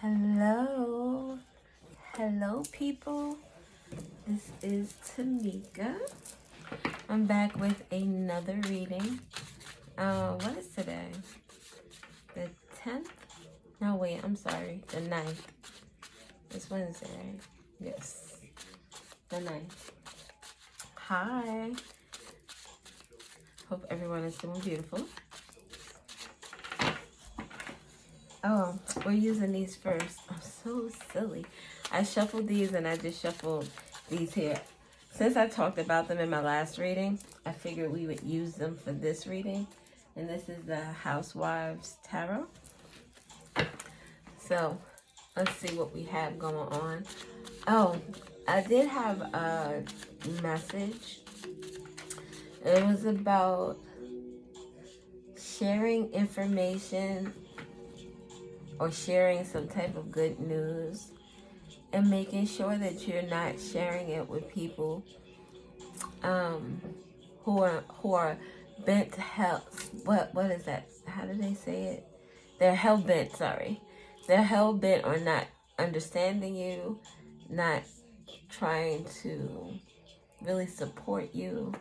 Hello. Hello, people. This is Tamika. I'm back with another reading. What is today? The 10th? No, wait, I'm sorry. The 9th. It's Wednesday, right? Yes. The 9th. Hi. Hope everyone is doing beautiful. Oh, we're using these first. I'm so silly. I shuffled these and I just shuffled these here. Since I talked about them in my last reading, I figured we would use them for this reading. And this is the Housewives Tarot. So, let's see what we have going on. Oh, I did have a message. It was about sharing information or sharing some type of good news and making sure that you're not sharing it with people who are bent hell. What is that? How do they say it? They're hell bent. Sorry, they're hell bent on not understanding you, not trying to really support you.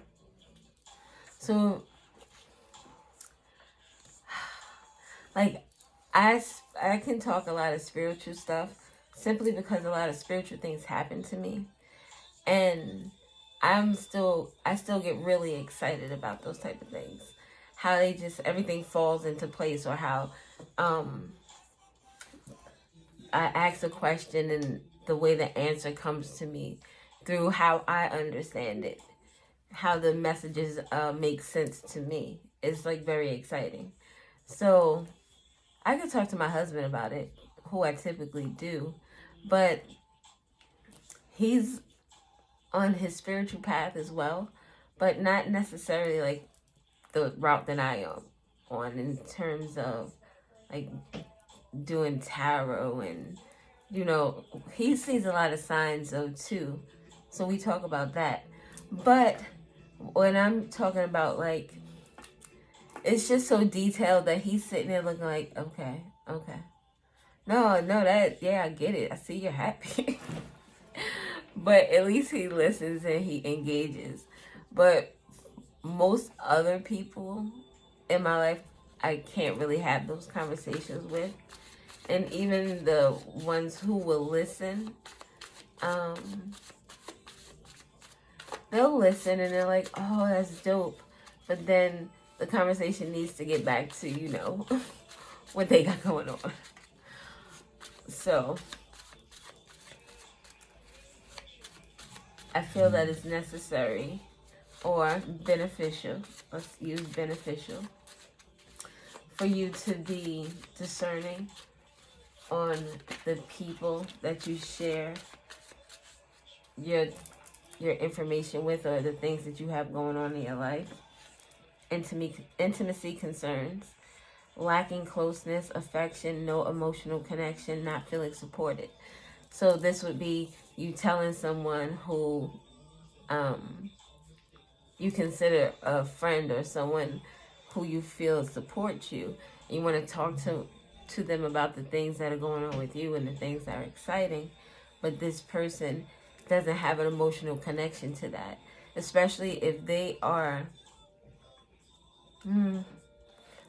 So, like, I can talk a lot of spiritual stuff simply because a lot of spiritual things happen to me, and I still get really excited about those type of things. How they just everything falls into place, or how I ask a question and the way the answer comes to me through how I understand it, how the messages make sense to me. It's like very exciting. So I could talk to my husband about it, who I typically do, but he's on his spiritual path as well, but not necessarily like the route that I am on in terms of like doing tarot, and he sees a lot of signs though too, so we talk about that. But when I'm talking about, like, it's just so detailed that he's sitting there looking like, okay, no, that, yeah, I get it, I see you're happy. But at least he listens and he engages. But most other people in my life, I can't really have those conversations with. And even the ones who will listen, they'll listen and they're like, oh, that's dope. But then the conversation needs to get back to, what they got going on. So I feel that it's necessary or beneficial. Let's use beneficial for you to be discerning on the people that you share your information with, or the things that you have going on in your life. Intimacy concerns, lacking closeness, affection, no emotional connection, not feeling supported. So this would be you telling someone who you consider a friend or someone who you feel supports you. You want to talk to them about the things that are going on with you and the things that are exciting, but this person doesn't have an emotional connection to that, especially if they are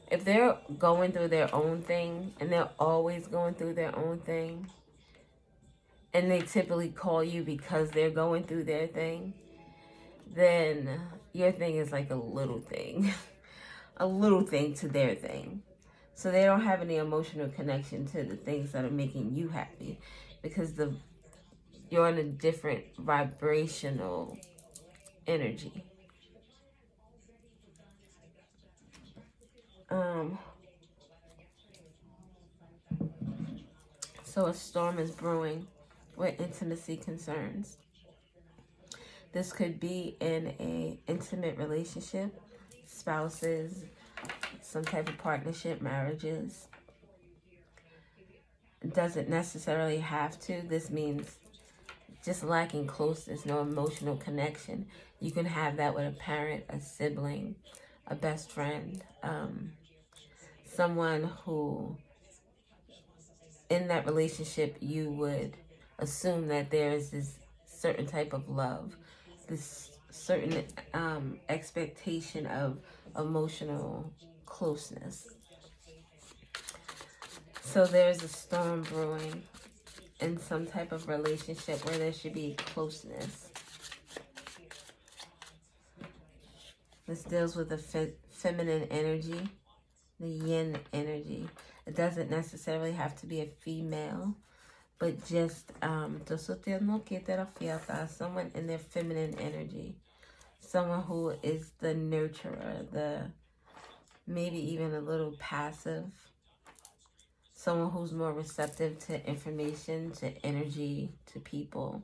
if they're going through their own thing, and they're always going through their own thing, and they typically call you because they're going through their thing, then your thing is like a little thing. A little thing to their thing. So they don't have any emotional connection to the things that are making you happy, because you're on a different vibrational energy. So a storm is brewing with intimacy concerns. This could be in a intimate relationship, spouses, some type of partnership, marriages. It doesn't necessarily have to. This means just lacking closeness, no emotional connection. You can have that with a parent, a sibling, a best friend, someone who in that relationship, you would assume that there is this certain type of love, this certain expectation of emotional closeness. So there's a storm brewing in some type of relationship where there should be closeness. This deals with the feminine energy, the yin energy. It doesn't necessarily have to be a female, but just someone in their feminine energy. Someone who is the nurturer, the maybe even a little passive. Someone who's more receptive to information, to energy, to people.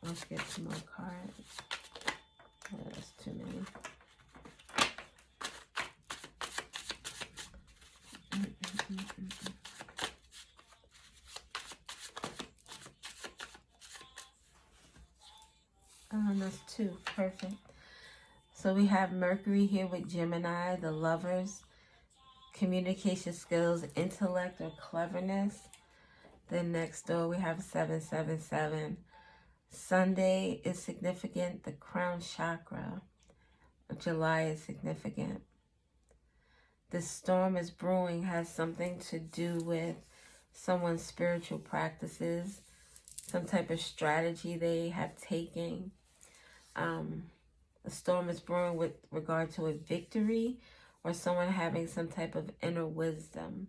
Let's get some more cards. Oh, that's too many. That's two. Perfect. So we have Mercury here with Gemini, the lovers, communication skills, intellect, or cleverness. Then next door we have 777. Sunday is significant. The crown chakra. July is significant. This storm is brewing has something to do with someone's spiritual practices, some type of strategy they have taken. The storm is brewing with regard to a victory or someone having some type of inner wisdom.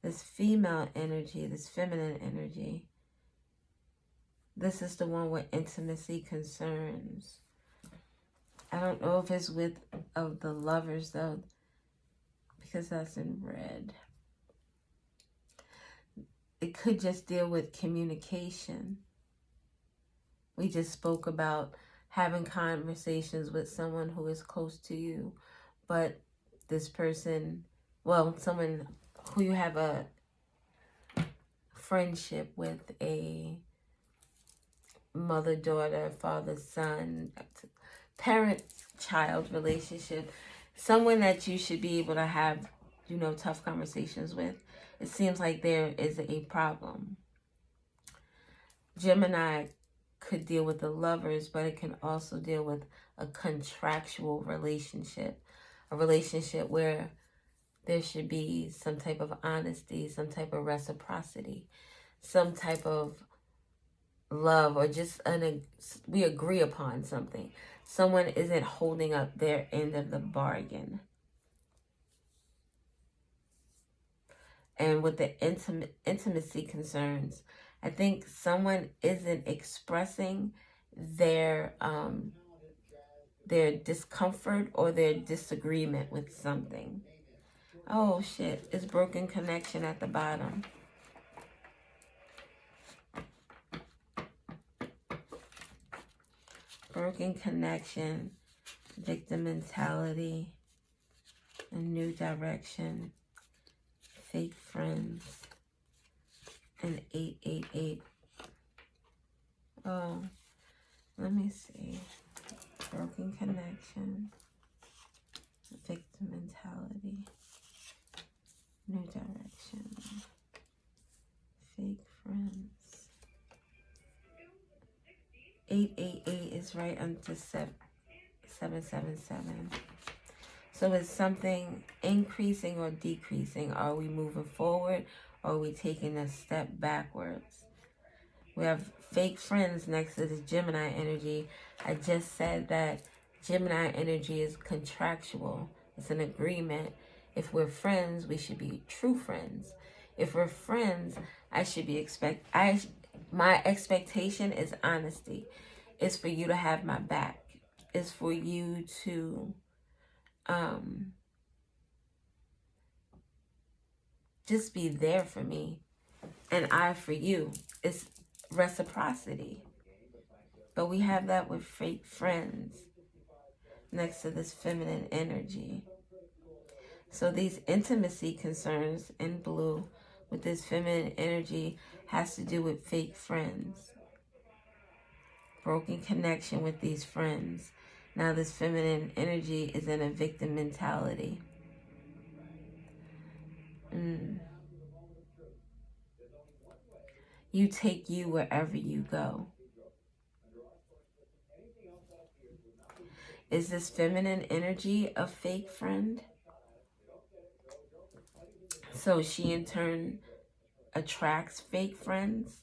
This female energy, this feminine energy, this is the one with intimacy concerns. I don't know if it's with of the lovers though, because that's in red. It could just deal with communication. We just spoke about having conversations with someone who is close to you, but this person, well, someone who you have a friendship with, a mother-daughter, father-son, parent-child relationship, someone that you should be able to have, tough conversations with. It seems like there is a problem. Gemini could deal with the lovers, but it can also deal with a contractual relationship, a relationship where there should be some type of honesty, some type of reciprocity, some type of love, or just we agree upon something. Someone isn't holding up their end of the bargain. And with the intimacy concerns, I think someone isn't expressing their discomfort or their disagreement with something. Oh shit, it's broken connection at the bottom. Broken connection, victim mentality, a new direction, fake friends, and 888. Oh, let me see. Broken connection, victim mentality, new direction, fake friends. 888 is right under 777. So is something increasing or decreasing? Are we moving forward or are we taking a step backwards? We have fake friends next to this Gemini energy. I just said that Gemini energy is contractual. It's an agreement. If we're friends, we should be true friends. If we're friends, my expectation is honesty. It's for you to have my back. It's for you to just be there for me, and I for you. It's reciprocity. But we have that with fake friends next to this feminine energy. So these intimacy concerns in blue with this feminine energy has to do with fake friends. Broken connection with these friends. Now this feminine energy is in a victim mentality. You take you wherever you go. Is this feminine energy a fake friend? So she in turn attracts fake friends?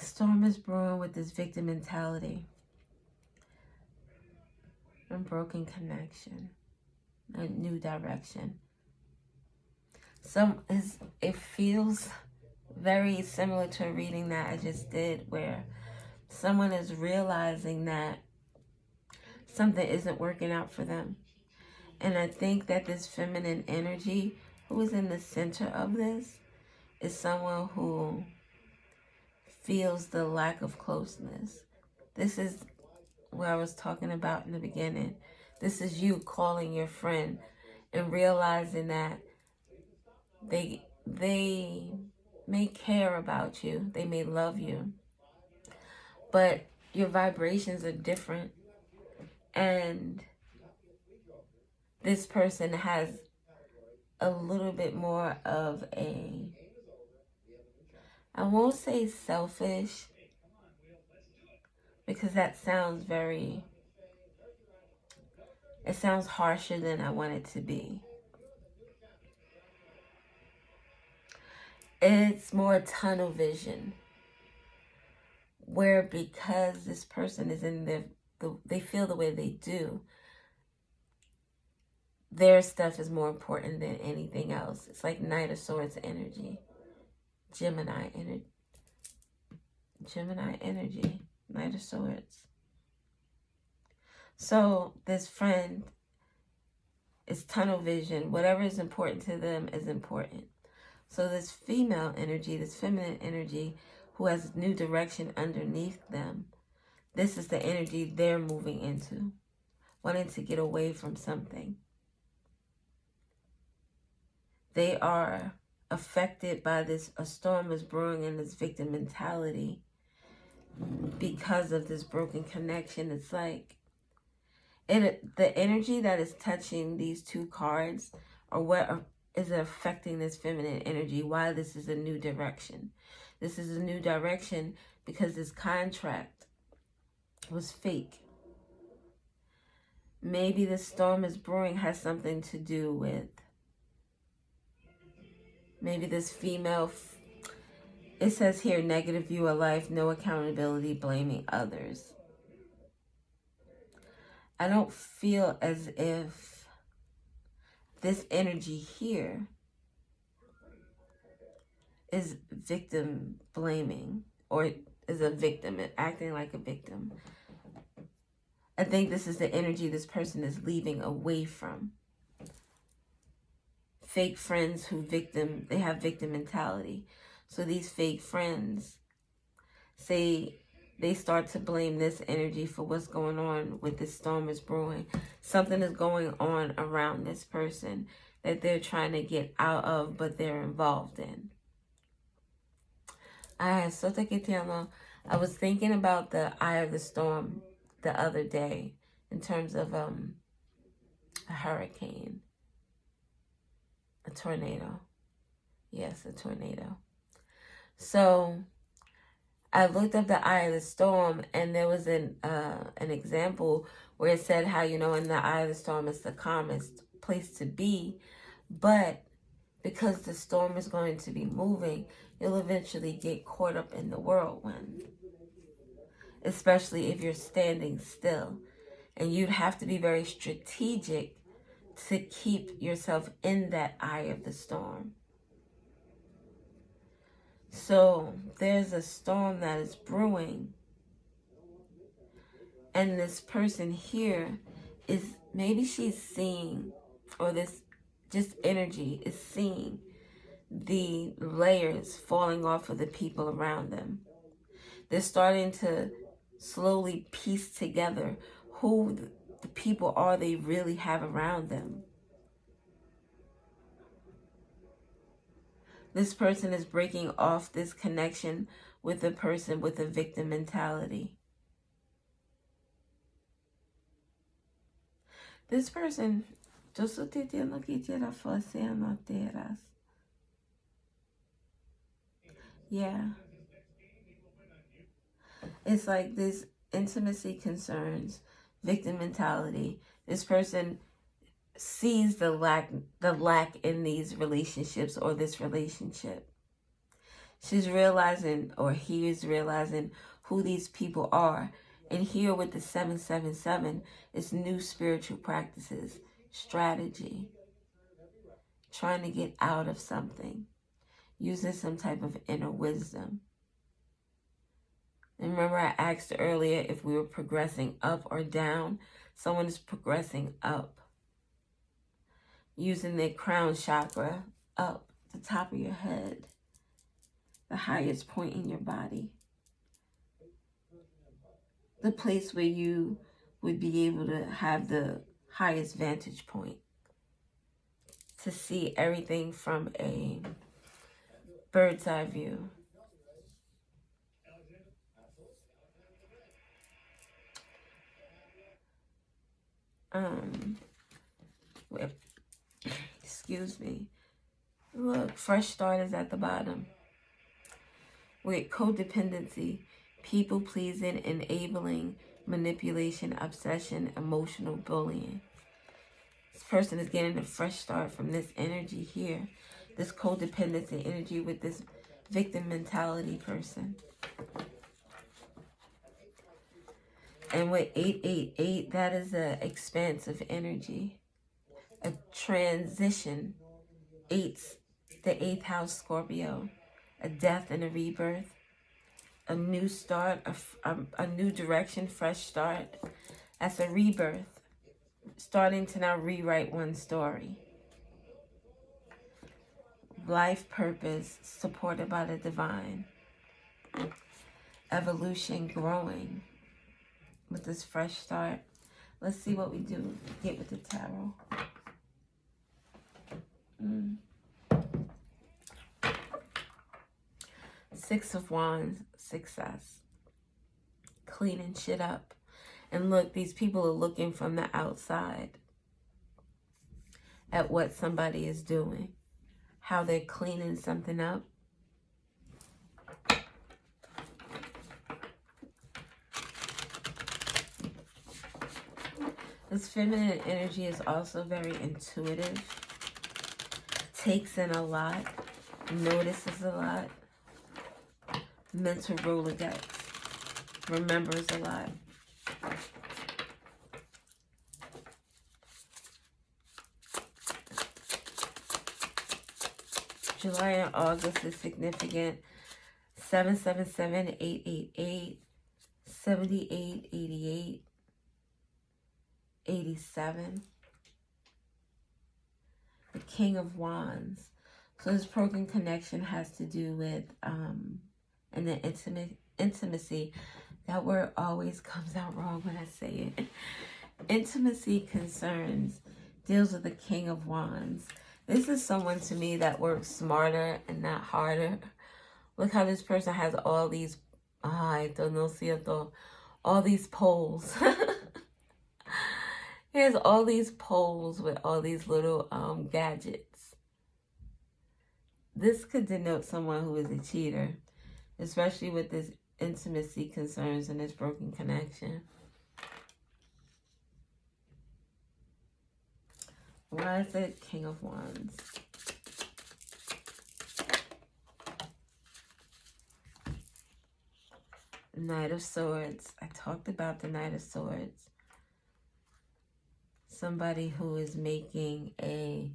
Storm is brewing with this victim mentality. Unbroken connection. A new direction. It feels very similar to a reading that I just did, where someone is realizing that something isn't working out for them. And I think that this feminine energy, who is in the center of this, is someone who feels the lack of closeness. This is what I was talking about in the beginning. This is you calling your friend and realizing that they may care about you, they may love you, but your vibrations are different, and this person has a little bit more of a, I won't say selfish, because that sounds it sounds harsher than I want it to be. It's more tunnel vision, where because this person is in they feel the way they do, their stuff is more important than anything else. It's like Knight of Swords energy, Gemini energy, Knight of Swords. So this friend is tunnel vision. Whatever is important to them is important. So this female energy, this feminine energy, who has new direction underneath them, this is the energy they're moving into, wanting to get away from something. They are affected by this, a storm is brewing in this victim mentality because of this broken connection. It's like, the energy that is touching these two cards, or what is affecting this feminine energy, why this is a new direction. This is a new direction because this contract was fake. Maybe the storm is brewing has something to do with maybe this female, it says here, negative view of life, no accountability, blaming others. I don't feel as if this energy here is victim blaming, or is a victim, acting like a victim. I think this is the energy this person is leaving away from. Fake friends who they have victim mentality. So these fake friends say they start to blame this energy for what's going on with this storm is brewing. Something is going on around this person that they're trying to get out of, but they're involved in. I was thinking about the eye of the storm the other day in terms of a hurricane, a tornado. Yes, a tornado. So I looked up the eye of the storm, and there was an example where it said how, in the eye of the storm is the calmest place to be, but because the storm is going to be moving, you'll eventually get caught up in the whirlwind, especially if you're standing still. And you'd have to be very strategic to keep yourself in that eye of the storm. So there's a storm that is brewing, and this person here is, maybe she's seeing, or this just energy is seeing the layers falling off of the people around them. They're starting to slowly piece together who the people are they really have around them. This person is breaking off this connection with a person with a victim mentality. This person, yeah, it's like this intimacy concerns, victim mentality. This person sees the lack in these relationships or this relationship. She's realizing, or he is realizing, who these people are. And here with the 777, it's new spiritual practices, strategy, trying to get out of something, using some type of inner wisdom. And remember, I asked earlier if we were progressing up or down. Someone is progressing up, using their crown chakra up, the top of your head, the highest point in your body, the place where you would be able to have the highest vantage point, to see everything from a bird's eye view. Excuse me. Look, fresh start is at the bottom. With codependency, people pleasing, enabling, manipulation, obsession, emotional bullying. This person is getting a fresh start from this energy here. This codependency energy with this victim mentality person. And with 888, that is an expansive energy. A transition. Eights, the 8th house Scorpio. A death and a rebirth. A new start, a new direction, fresh start. That's a rebirth. Starting to now rewrite one story. Life purpose supported by the divine. Evolution growing with this fresh start. Let's see what we do get with the tarot. Six of Wands, success. Cleaning shit up. And look, these people are looking from the outside at what somebody is doing. How they're cleaning something up. This feminine energy is also very intuitive. Takes in a lot. Notices a lot. Mental Rolodex. Remembers a lot. July and August is significant. 777, 888, 78, 88, 87. The King of Wands. So this broken connection has to do with and the intimacy. That word always comes out wrong when I say it. Intimacy concerns deals with the King of Wands. This is someone to me that works smarter and not harder. Look how this person has all these, all these poles. He has all these poles with all these little gadgets. This could denote someone who is a cheater, especially with this intimacy concerns and this broken connection. Why is it King of Wands? Knight of Swords. I talked about the Knight of Swords. Somebody who is making a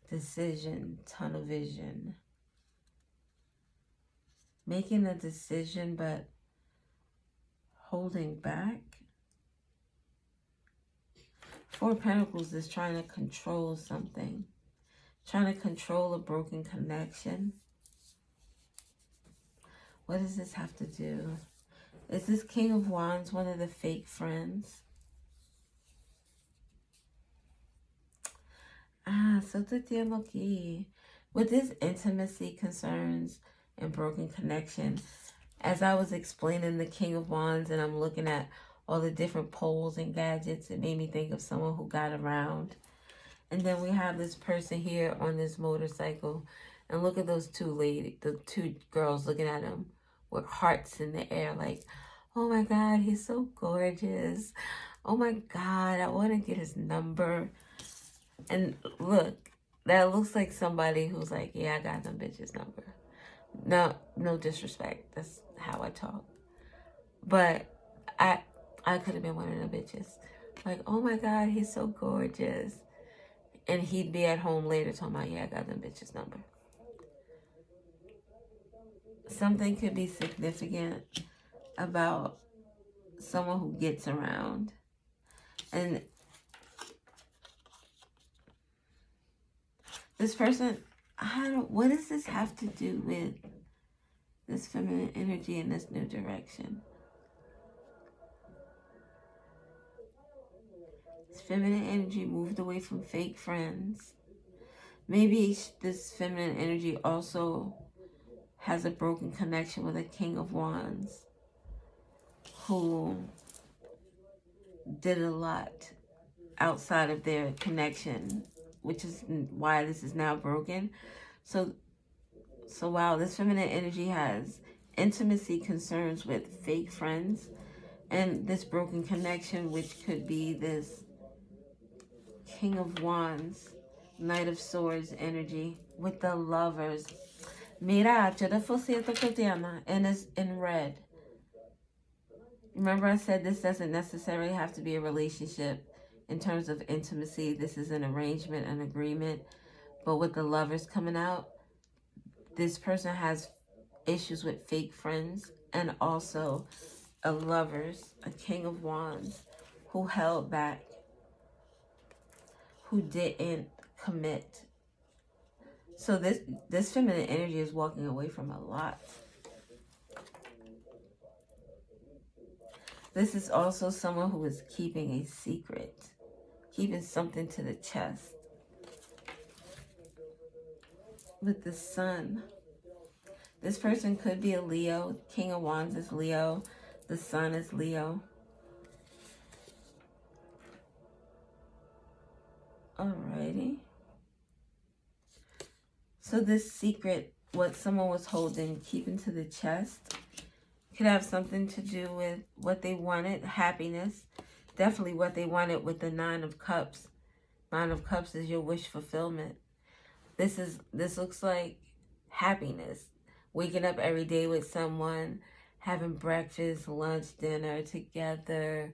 decision, tunnel vision. Making a decision but holding back. Four of Pentacles is trying to control something. Trying to control a broken connection. What does this have to do? Is this King of Wands one of the fake friends? So te tiene aquí. With this intimacy concerns and broken connection, as I was explaining the King of Wands and I'm looking at all the different poles and gadgets, it made me think of someone who got around. And then we have this person here on this motorcycle. And look at those the two girls looking at him with hearts in the air like, oh my God, he's so gorgeous. Oh my God, I want to get his number. And look, that looks like somebody who's like, yeah, I got them bitches number. No disrespect. That's how I talk. But I could have been one of them bitches. Like, oh my God, he's so gorgeous. And he'd be at home later talking about, yeah, I got them bitches number. Something could be significant about someone who gets around. And this person, what does this have to do with this feminine energy in this new direction? This feminine energy moved away from fake friends. Maybe this feminine energy also has a broken connection with a King of Wands who did a lot outside of their connection, which is why this is now broken. So wow, this feminine energy has intimacy concerns with fake friends and this broken connection, which could be this King of Wands, Knight of Swords energy with the Lovers. Mira, and it's in red. Remember I said this doesn't necessarily have to be a relationship in terms of intimacy. This is an arrangement, an agreement. But with the Lovers coming out, this person has issues with fake friends and also a Lovers, a King of Wands who held back, who didn't commit. So this feminine energy is walking away from a lot. This is also someone who is keeping a secret, keeping something to the chest. With the Sun, this person could be a Leo. King of Wands is Leo. The Sun is Leo. Alrighty. So this secret, what someone was holding, keeping to the chest, could have something to do with what they wanted, happiness. Definitely what they wanted with the Nine of Cups. Nine of Cups is your wish fulfillment. This looks like happiness. Waking up every day with someone, having breakfast, lunch, dinner together,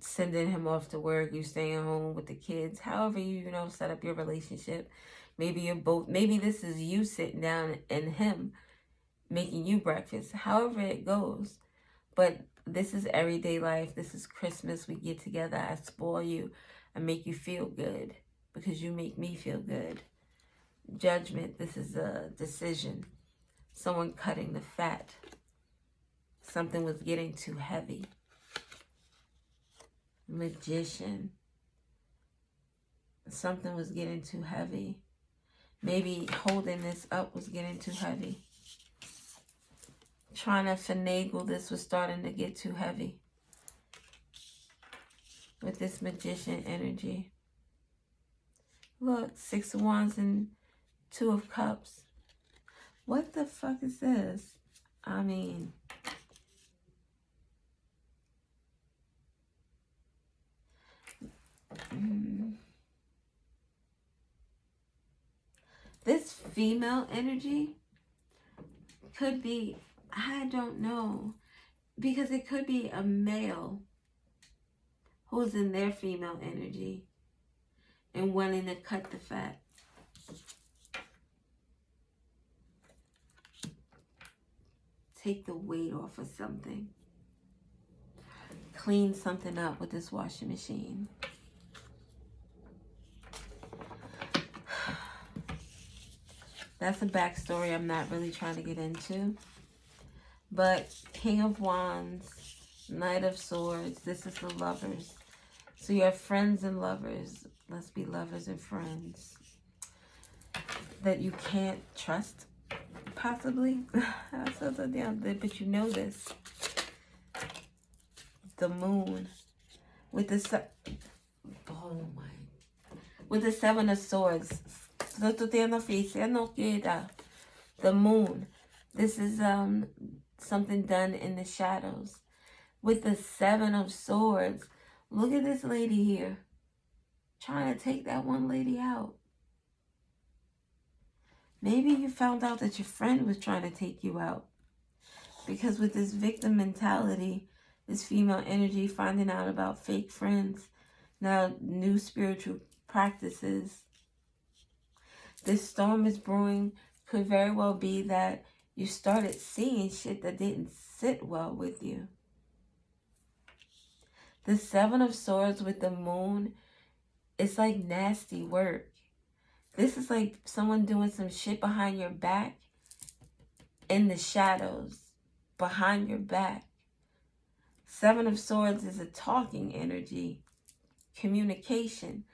sending him off to work, you staying home with the kids, however you set up your relationship. Maybe you're both, maybe this is you sitting down and him making you breakfast, however it goes. But this is everyday life. This is Christmas. We get together. I spoil you. I make you feel good because you make me feel good. Judgment. This is a decision. Someone cutting the fat. Something was getting too heavy. Magician. Something was getting too heavy. Maybe holding this up was getting too heavy. Trying to finagle this was starting to get too heavy. With this Magician energy. Look, Six of Wands and Two of Cups. What the fuck is this? I mean, this female energy could be, I don't know, because it could be a male who's in their female energy and wanting to cut the fat. Take the weight off of something. Clean something up with this washing machine. That's a backstory I'm not really trying to get into. But King of Wands, Knight of Swords, this is the Lovers. So you have friends and lovers. Let's be lovers and friends. that you can't trust, possibly. So damn, but you know this. The moon with the oh my, with the 7 of Swords. The moon. This is something done in the shadows. With the 7 of Swords, look at this lady here, trying to take that one lady out. Maybe you found out that your friend was trying to take you out. Because with this victim mentality, this female energy, finding out about fake friends, now new spiritual practices, this storm is brewing. Could very well be that you started seeing shit that didn't sit well with you. The 7 of Swords with the moon, it's like nasty work. This is like someone doing some shit behind your back, in the shadows, behind your back. 7 of Swords is a talking energy, communication.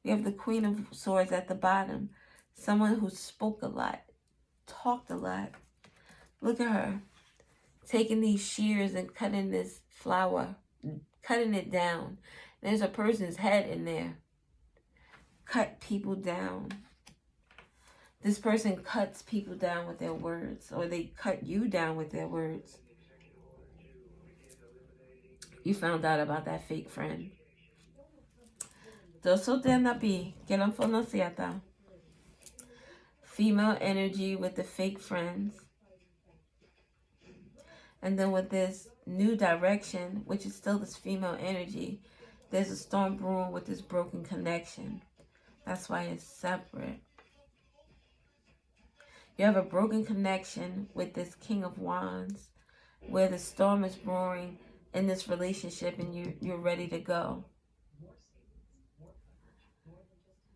We have the Queen of Swords at the bottom. Someone who spoke a lot, talked a lot. Look at her, taking these shears and cutting this flower, cutting it down. There's a person's head in there. Cut people down. This person cuts people down with their words, or they cut you down with their words. You found out about that fake friend. Female energy with the fake friends. And then with this new direction, which is still this female energy, there's a storm brewing with this broken connection. That's why it's separate. You have a broken connection with this King of Wands, where the storm is brewing in this relationship and you're ready to go.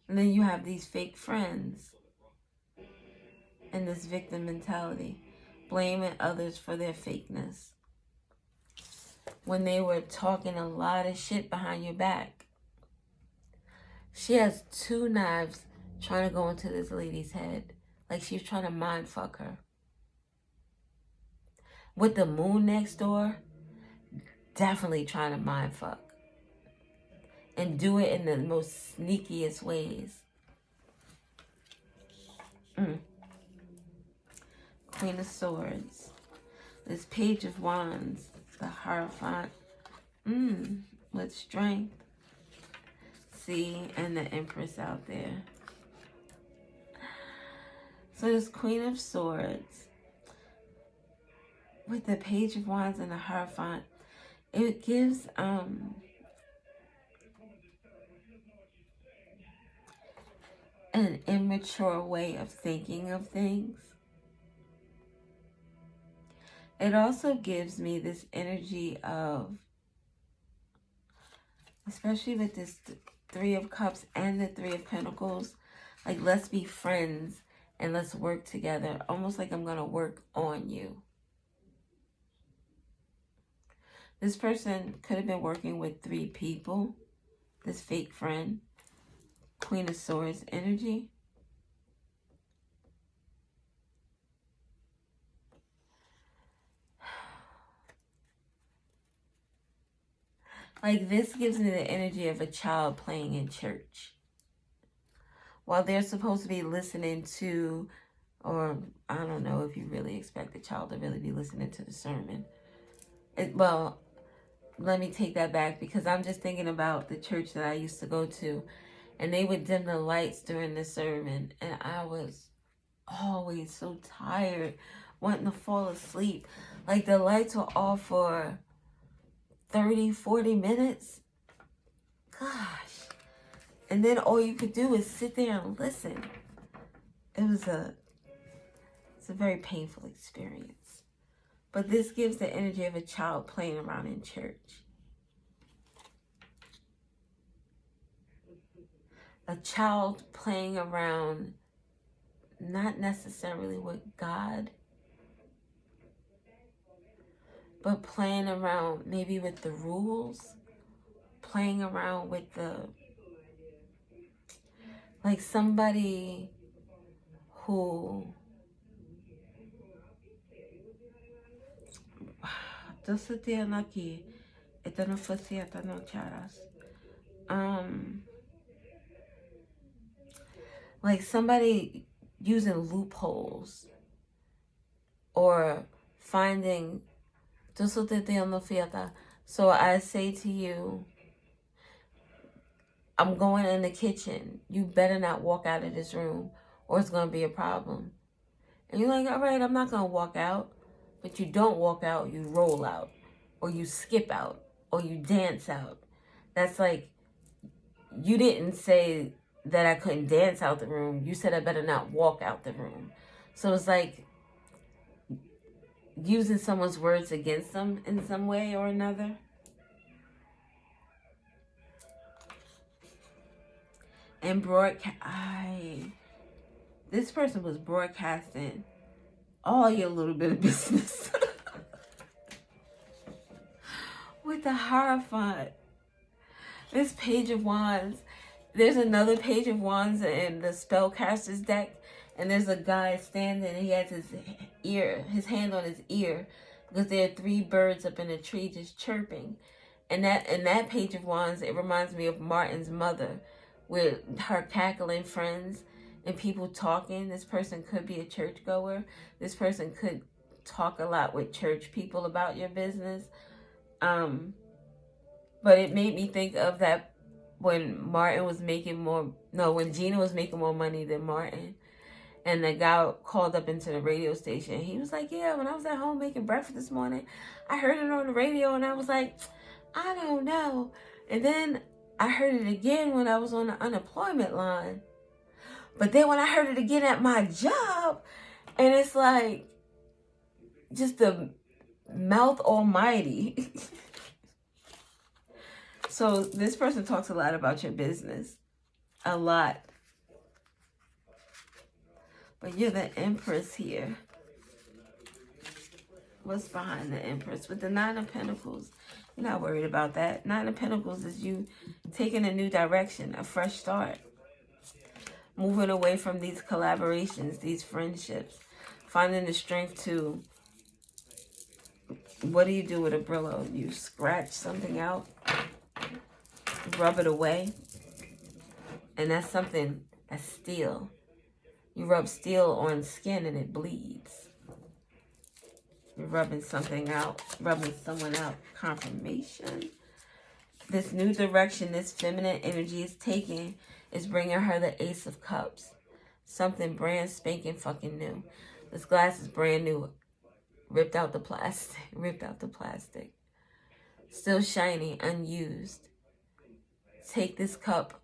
And then you have these fake friends and this victim mentality, blaming others for their fakeness, when they were talking a lot of shit behind your back. She has 2 knives trying to go into this lady's head. Like she's trying to mind fuck her. With the moon next door, definitely trying to mind fuck. And do it in the most sneakiest ways. Queen of Swords. This Page of Wands. The Hierophant. With strength. See, and the Empress out there. So this Queen of Swords with the Page of Wands and the Hierophant, it gives an immature way of thinking of things. It also gives me this energy of, especially with this 3 of Cups and the 3 of Pentacles, like let's be friends and let's work together. Almost like I'm going to work on you. This person could have been working with 3 people. This fake friend. Queen of Swords energy. Like this gives me the energy of a child playing in church. While they're supposed to be listening to, or I don't know if you really expect the child to really be listening to the sermon. Well, let me take that back, because I'm just thinking about the church that I used to go to, and they would dim the lights during the sermon, and I was always so tired, wanting to fall asleep. Like the lights were off for 30, 40 minutes. Gosh. And then all you could do is sit there and listen. It's a very painful experience. But this gives the energy of a child playing around in church. A child playing around, not necessarily with God, but playing around maybe with the rules, playing around with the, like somebody who like somebody using loopholes or finding. So I say to you, I'm going in the kitchen. You better not walk out of this room or it's going to be a problem. And you're like, all right, I'm not going to walk out. But you don't walk out, you roll out. Or you skip out. Or you dance out. That's like, you didn't say that I couldn't dance out the room. You said I better not walk out the room. So it's like using someone's words against them in some way or another. And this person was broadcasting all your little bit of business with the Hierophant. This Page of Wands. There's another Page of Wands in the Spellcaster's deck, and there's a guy standing and he has his hand on his ear, because there are 3 birds up in a tree just chirping. And that Page of Wands, it reminds me of Martin's mother, with her cackling friends and people talking. This person could be a churchgoer. This person could talk a lot with church people about your business. But it made me think of that when Gina was making more money than Martin. And the guy called up into the radio station. He was like, yeah, when I was at home making breakfast this morning, I heard it on the radio and I was like, I don't know. And then I heard it again when I was on the unemployment line. But then when I heard it again at my job, and it's like, just the mouth almighty. So this person talks a lot about your business. A lot. But you're the Empress here. What's behind the Empress? With the 9 of Pentacles, you're not worried about that. 9 of Pentacles is you taking a new direction, a fresh start. Moving away from these collaborations, these friendships. Finding the strength to... What do you do with a Brillo? You scratch something out. Rub it away. And that's something that's steel. You rub steel on skin and it bleeds. You're rubbing something out, rubbing someone out. Confirmation. This new direction, this feminine energy is taking, is bringing her the Ace of Cups. Something brand spanking fucking new. This glass is brand new. Ripped out the plastic. Ripped out the plastic. Still shiny, unused. Take this cup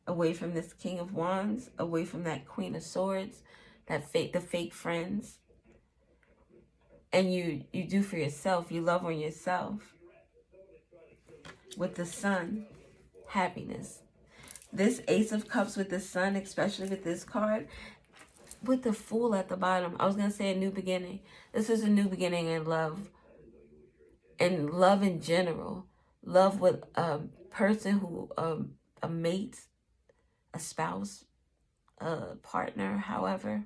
away from this King of Wands, away from that Queen of Swords, the fake friends. And you do for yourself. You love on yourself. With the Sun, happiness. This Ace of Cups with the Sun, especially with this card, with the Fool at the bottom. I was going to say a new beginning. This is a new beginning in love. And love in general. Love with a person who, a mate, a spouse, a partner, however.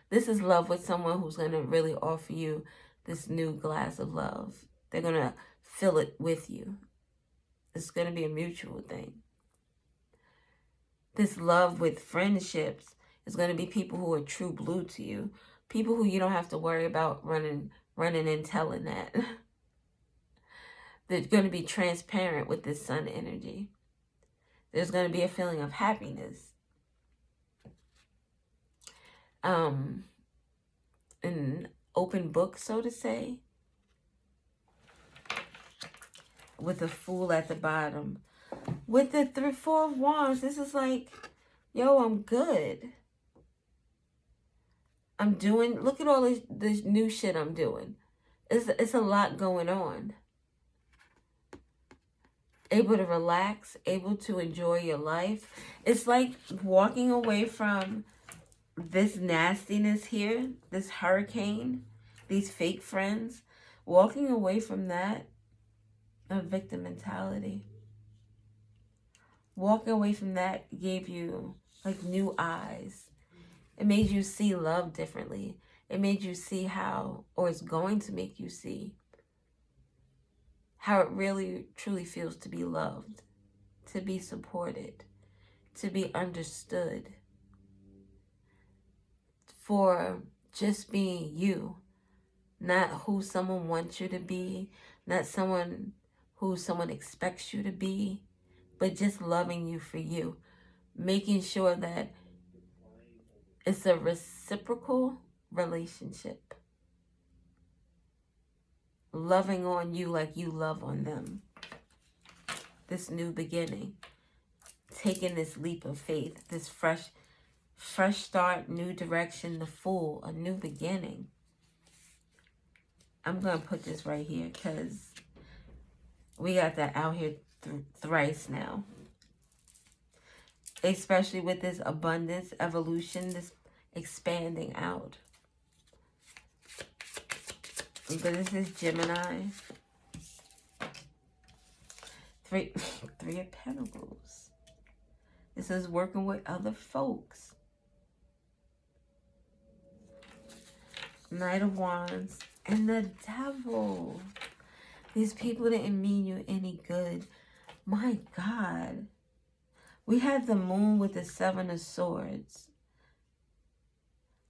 This is love with someone who's going to really offer you this new glass of love. They're going to fill it with you. It's going to be a mutual thing. This love with friendships is going to be people who are true blue to you. People who you don't have to worry about running and telling that. They're going to be transparent with this Sun energy. There's going to be a feeling of happiness. An open book, so to say. With the Fool at the bottom. With the 4 of Wands, this is like, yo, I'm good. I'm doing, look at all this new shit I'm doing. It's a lot going on. Able to relax, able to enjoy your life. It's like walking away from this nastiness here, this hurricane, these fake friends. Walking away from that, a victim mentality. Walking away from that gave you like new eyes, It made you see love differently. It made you see how, or it's going to make you see how it really truly feels to be loved, to be supported, to be understood, for just being you, not who someone wants you to be, not someone who someone expects you to be, but just loving you for you, making sure that it's a reciprocal relationship, loving on you like you love on them. This new beginning, taking this leap of faith, this fresh start, new direction, the Fool, a new beginning. I'm going to put this right here because we got that out here thrice now. Especially with this abundance, evolution, this expanding out. But this is Gemini. Three of Pentacles. This is working with other folks. Knight of Wands and the Devil. These people didn't mean you any good. My God. We have the Moon with the Seven of Swords.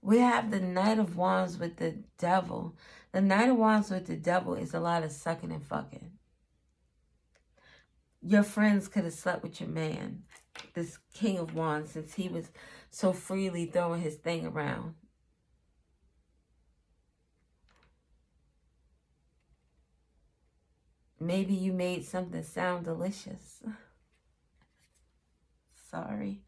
We have the Knight of Wands with the Devil. The Knight of Wands with the Devil is a lot of sucking and fucking. Your friends could have slept with your man, this King of Wands, since he was so freely throwing his thing around. Maybe you made something sound delicious. Sorry.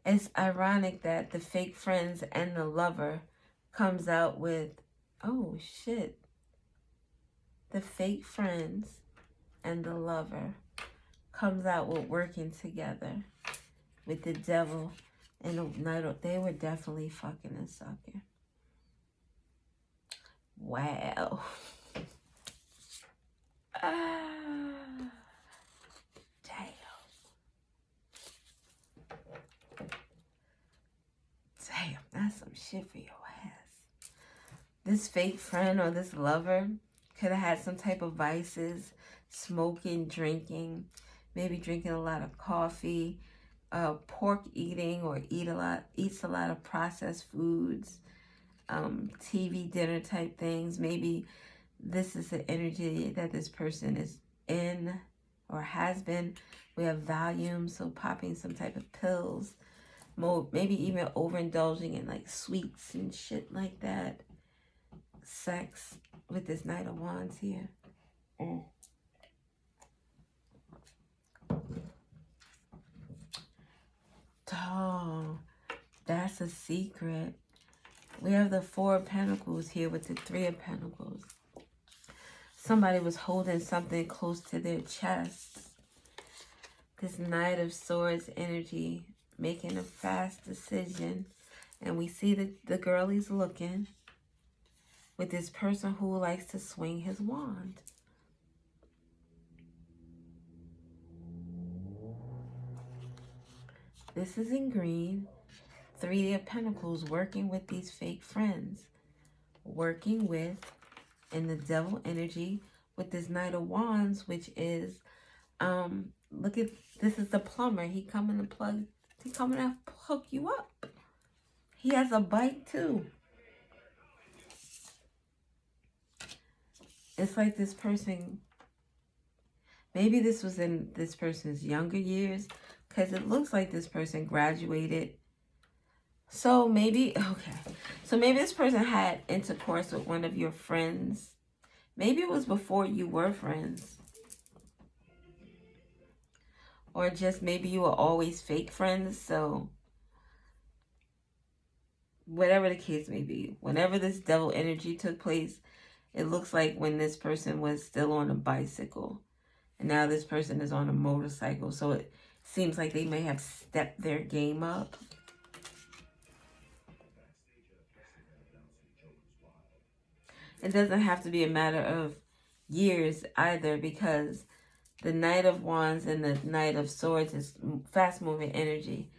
It's ironic that the fake friends and the lover comes out with, oh shit. The fake friends and the lover comes out with working together with the Devil and the Knight of, they were definitely fucking and sucking. Wow. Damn. Damn, that's some shit for your ass. This fake friend or this lover could have had some type of vices, smoking, drinking, maybe drinking a lot of coffee, pork eating, or eats a lot of processed foods, TV dinner type things. Maybe this is the energy that this person is in or has been. We have Valium, so popping some type of pills. Maybe even overindulging in like sweets and shit like that. Sex with this Knight of Wands here. Oh, that's a secret. We have the Four of Pentacles here with the Three of Pentacles. Somebody was holding something close to their chest. This Knight of Swords energy, making a fast decision. And we see that the girlie's looking with this person who likes to swing his wand. This is in green. Three of Pentacles, working with these fake friends. Working with, in the Devil energy, with this Knight of Wands, which is, look at, this is the plumber. He coming to hook you up. He has a bike too. It's like this person, maybe this was in this person's younger years, because it looks like this person graduated. So maybe, okay. So maybe this person had intercourse with one of your friends. Maybe it was before you were friends. Or just maybe you were always fake friends. So whatever the case may be, whenever this Devil energy took place, it looks like when this person was still on a bicycle. And now this person is on a motorcycle. So it seems like they may have stepped their game up. It doesn't have to be a matter of years either, because The Knight of Wands and the Knight of Swords is fast-moving energy.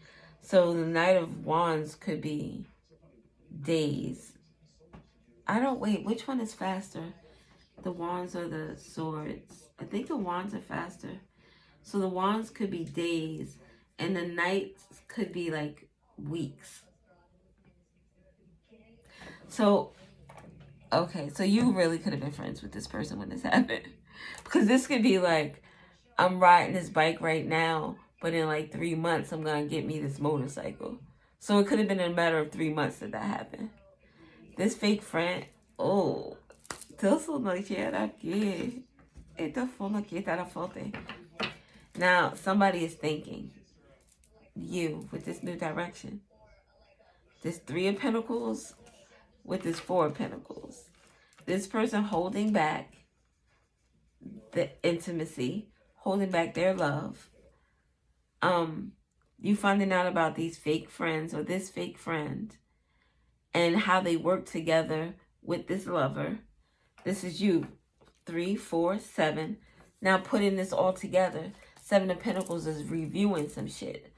So the Knight of Wands could be days. Wait, which one is faster? The Wands or the Swords? I think the Wands are faster. So the Wands could be days, and the Knights could be like weeks. So, okay, so you really could have been friends with this person when this happened. Because this could be like, I'm riding this bike right now, but in like 3 months, I'm going to get me this motorcycle. So it could have been in a matter of 3 months that happened. This fake friend, oh, now somebody is thinking, you, with this new direction. This 3 of Pentacles with this 4 of Pentacles. This person holding back the intimacy, holding back their love. You finding out about these fake friends or this fake friend and how they work together with this lover. This is you. 3, 4, 7. Now putting this all together. 7 of Pentacles is reviewing some shit.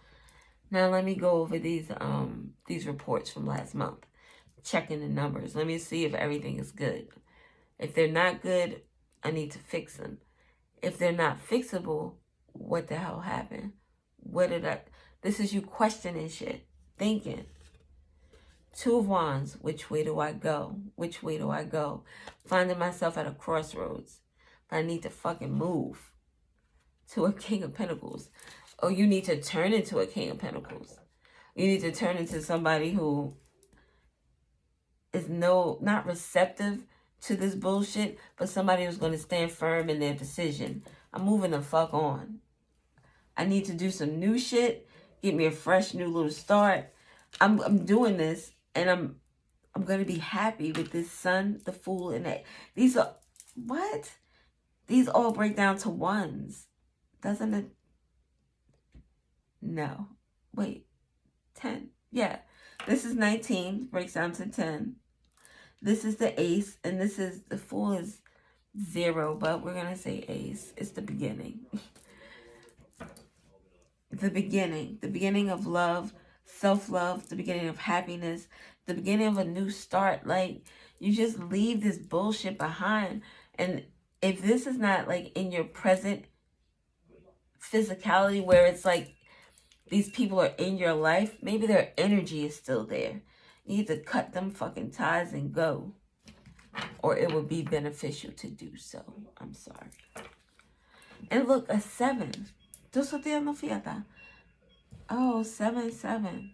Now let me go over these reports from last month. Checking the numbers. Let me see if everything is good. If they're not good, I need to fix them. If they're not fixable, what the hell happened? This is you questioning shit. Thinking. 2 of Wands. Which way do I go? Which way do I go? Finding myself at a crossroads. But I need to fucking move. To a King of Pentacles. Oh, you need to turn into a King of Pentacles. You need to turn into somebody who is not receptive to this bullshit, but somebody who's going to stand firm in their decision. I'm moving the fuck on. I need to do some new shit. Get me a fresh new little start. I'm doing this, and I'm going to be happy with this Sun, the Fool, and that. These are, what? These all break down to ones. Doesn't it? No. Wait. 10. Yeah. This is 19. Breaks down to 10. This is the Ace. And this is, the Fool is 0. But we're going to say Ace. It's the beginning. The beginning. The beginning of love. Self-love. The beginning of happiness. The beginning of a new start. Like, you just leave this bullshit behind. And if this is not like in your present physicality, where it's like these people are in your life, maybe their energy is still there. You need to cut them fucking ties and go, or it would be beneficial to do so. I'm sorry. And look, a 7. Oh, 7, 7.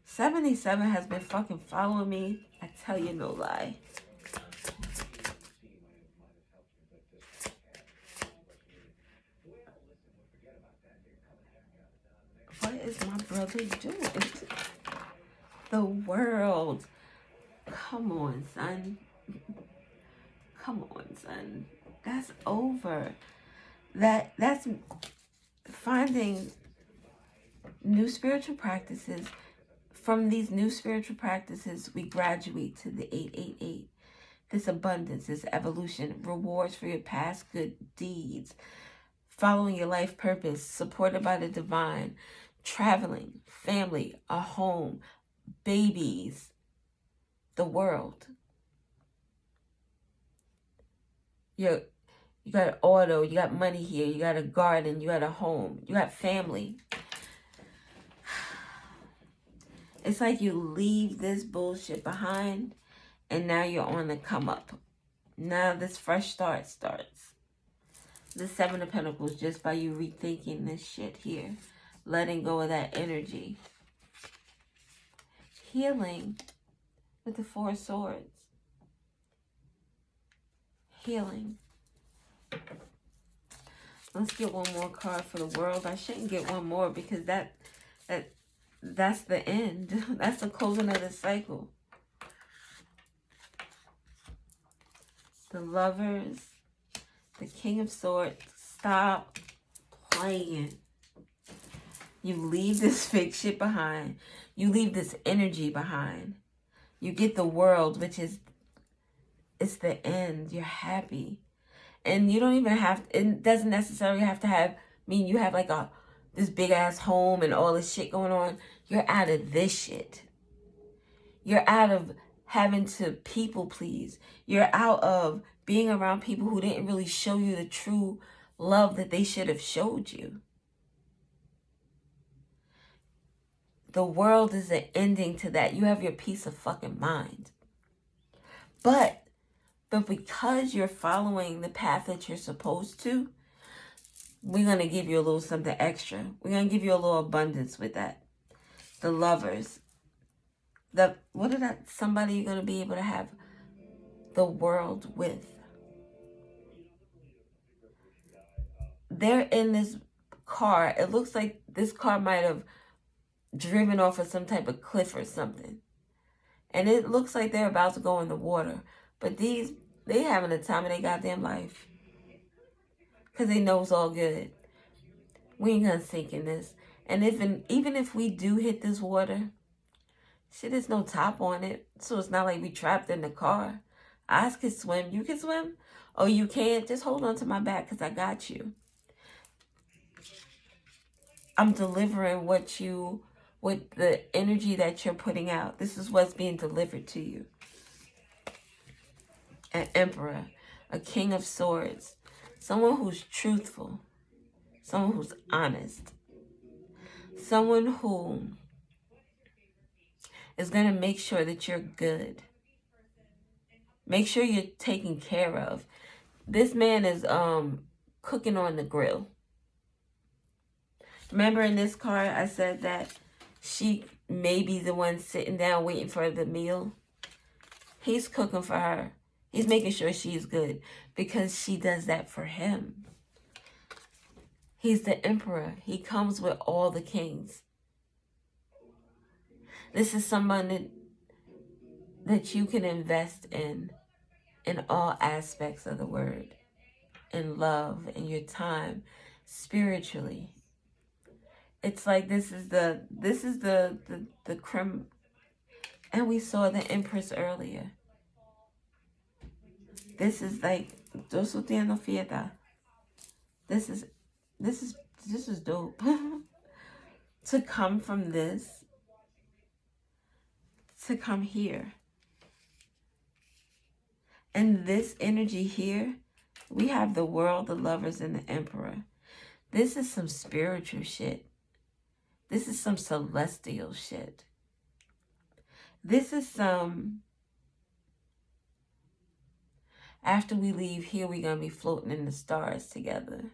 77 has been fucking following me. I tell you, no lie. What is my brother doing? The world. Come on, son. Come on, son. That's over. That's finding new spiritual practices. From these new spiritual practices, we graduate to the 888. This abundance, this evolution, rewards for your past good deeds, following your life purpose, supported by the divine, traveling, family, a home, babies, the world. You got an auto, you got money here, you got a garden, you got a home, you got family. It's like you leave this bullshit behind, and now you're on the come up. Now this fresh start starts. The 7 of Pentacles, just by you rethinking this shit here. Letting go of that energy. Healing with the 4 of Swords. Healing. Let's get one more card for the world. I shouldn't get one more because that's the end. That's the closing of the cycle. The Lovers. The King of Swords. Stop playing. You leave this fake shit behind. You leave this energy behind. You get the world, which is, it's the end. You're happy. And you don't even have, it doesn't necessarily have to have, mean you have like this big ass home and all this shit going on. You're out of this shit. You're out of having to people please. You're out of being around people who didn't really show you the true love that they should have showed you. The world is an ending to that. You have your peace of fucking mind. But because you're following the path that you're supposed to, we're going to give you a little something extra. We're going to give you a little abundance with that. The lovers. Somebody you're going to be able to have the world with. They're in this car. It looks like this car might have driven off of some type of cliff or something. And it looks like they're about to go in the water. But they having the time of their goddamn life. Because they know it's all good. We ain't gonna sink in this. And even if we do hit this water, shit, there's no top on it. So it's not like we trapped in the car. I can swim. You can swim? Oh, you can't? Just hold on to my back because I got you. I'm delivering what the energy that you're putting out. This is what's being delivered to you. An emperor, a king of swords, someone who's truthful, someone who's honest, someone who is going to make sure that you're good. Make sure you're taken care of. This man is cooking on the grill. Remember in this card, I said that she may be the one sitting down waiting for the meal. He's cooking for her. He's making sure she's good because she does that for him. He's the emperor. He comes with all the kings. This is someone that you can invest in all aspects of the word. In love, in your time, spiritually. It's like this is the creme, and we saw the Empress earlier. This is like this is dope. To come from this, to come here, and this energy here, we have the world, the lovers, and the emperor. This is some spiritual shit. This is some celestial shit. This is some, after we leave here, we're going to be floating in the stars together.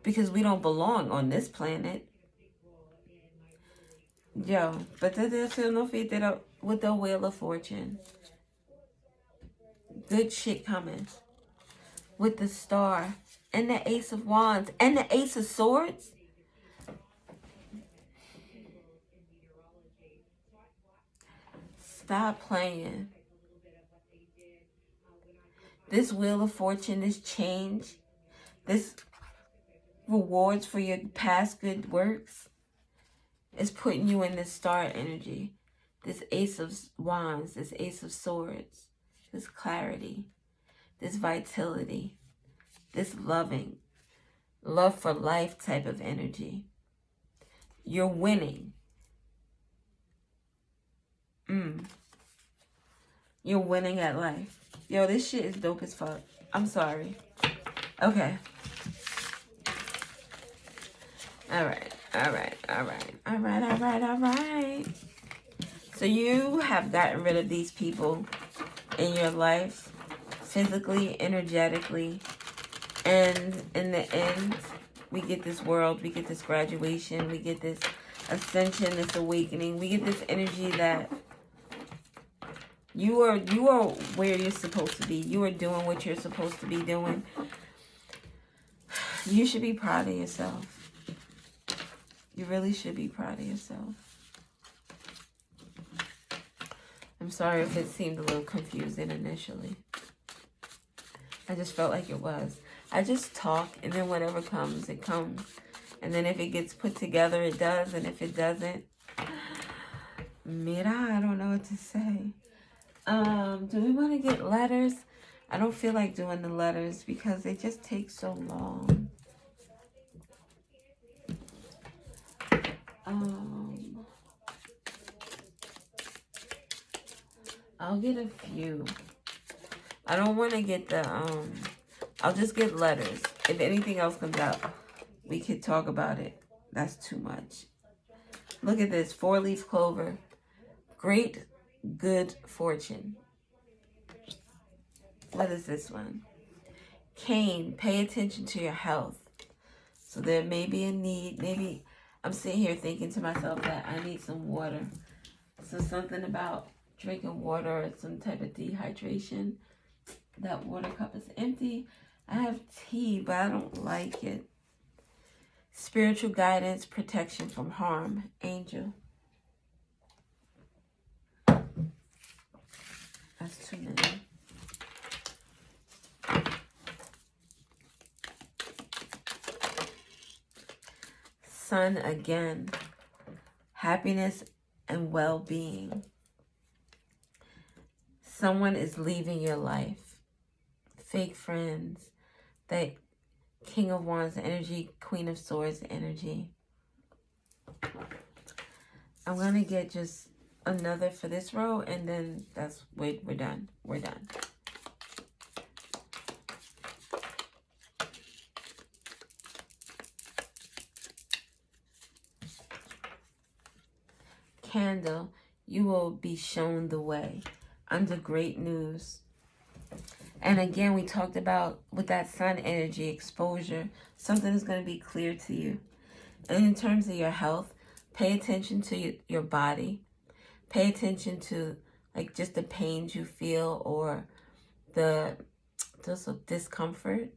Because we don't belong on this planet. Yo, but there's no fit with the Wheel of Fortune. Good shit coming. With the Star and the Ace of Wands and the Ace of Swords. Stop playing. This Wheel of Fortune, this change, this rewards for your past good works is putting you in this star energy. This Ace of Wands, this Ace of Swords, this clarity, this vitality, this loving, love for life type of energy. You're winning. You're winning at life. Yo, this shit is dope as fuck. I'm sorry. Okay. All right. So you have gotten rid of these people in your life, physically, energetically, and in the end, we get this world, we get this graduation, we get this ascension, this awakening, we get this energy that you are where you're supposed to be. You are doing what you're supposed to be doing. You should be proud of yourself. You really should be proud of yourself. I'm sorry if it seemed a little confusing initially. I just felt like it was. I just talk, and then whatever comes, it comes. And then if it gets put together, it does. And if it doesn't, mira, I don't know what to say. Do we want to get letters? I don't feel like doing the letters because they just take so long. I'll get a few. I don't want to get the, I'll just get letters. If anything else comes out, we could talk about it. That's too much. Look at this, 4-leaf clover. Great good fortune. What is this one? Cane, pay attention to your health. So there may be a need. Maybe I'm sitting here thinking to myself that I need some water. So something about drinking water or some type of dehydration. That water cup is empty. I have tea, but I don't like it. Spiritual guidance, protection from harm. Angel. That's too many. Sun again. Happiness and well-being. Someone is leaving your life. Fake friends. That King of Wands energy, Queen of Swords energy. I'm going to get just another for this row, and then we're done. We're done. Candle, you will be shown the way under great news. And again, we talked about with that sun energy exposure, something is going to be clear to you. And in terms of your health, pay attention to your body. Pay attention to like just the pains you feel or the just discomfort.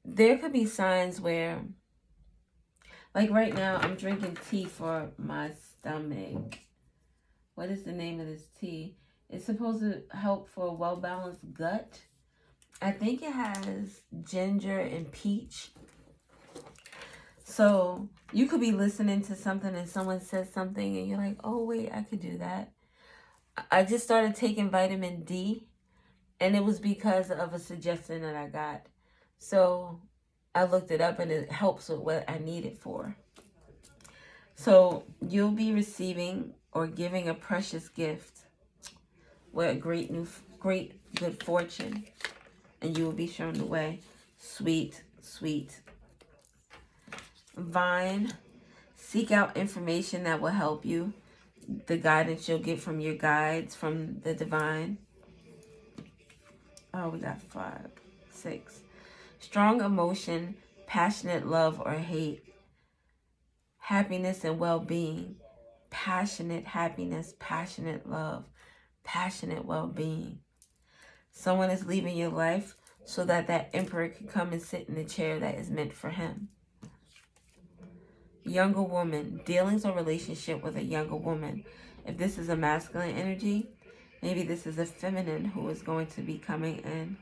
There could be signs where, like right now, I'm drinking tea for my stomach. What is the name of this tea? It's supposed to help for a well-balanced gut. I think it has ginger and peach. So you could be listening to something and someone says something and you're like, oh, wait, I could do that. I just started taking vitamin D, and it was because of a suggestion that I got. So I looked it up and it helps with what I need it for. So you'll be receiving or giving a precious gift with a great good fortune, and you will be shown the way. Sweet, sweet. Vine, seek out information that will help you. The guidance you'll get from your guides, from the divine. Oh, we got 5, 6. Strong emotion, passionate love or hate. Happiness and well-being. Passionate happiness, passionate love, passionate well-being. Someone is leaving your life so that that emperor can come and sit in the chair that is meant for him. Younger woman, dealings or relationship with a younger woman. If this is a masculine energy, maybe this is a feminine who is going to be coming in.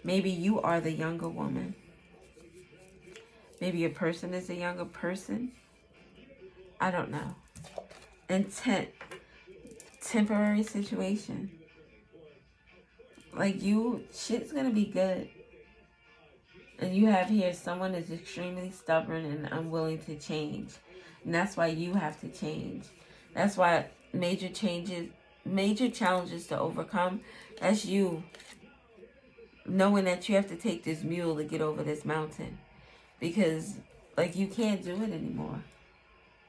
Maybe you are the younger woman. Maybe a person is a younger person. I don't know. Intent, temporary situation. Like shit's gonna be good. And you have here someone is extremely stubborn and unwilling to change. And that's why you have to change. That's why major challenges to overcome. That's you knowing that you have to take this mule to get over this mountain. Because, like, you can't do it anymore.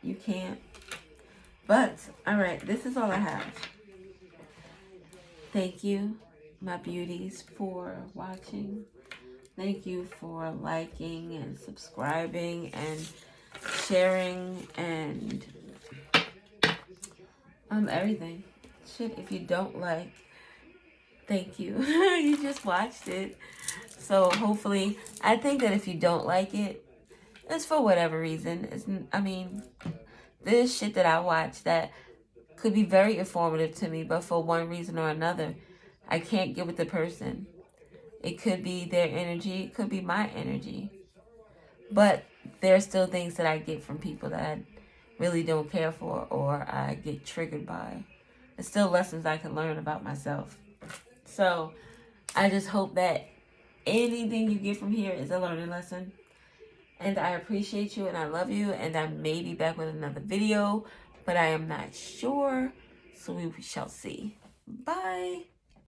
You can't. But, alright, this is all I have. Thank you, my beauties, for watching. Thank you for liking and subscribing and sharing and everything. Shit, if you don't like, thank you. You just watched it. So hopefully, I think that if you don't like it, it's for whatever reason. There's shit that I watch that could be very informative to me, but for one reason or another, I can't get with the person. It could be their energy. It could be my energy. But there are still things that I get from people that I really don't care for or I get triggered by. There's still lessons I can learn about myself. So I just hope that anything you get from here is a learning lesson. And I appreciate you and I love you. And I may be back with another video, but I am not sure. So we shall see. Bye.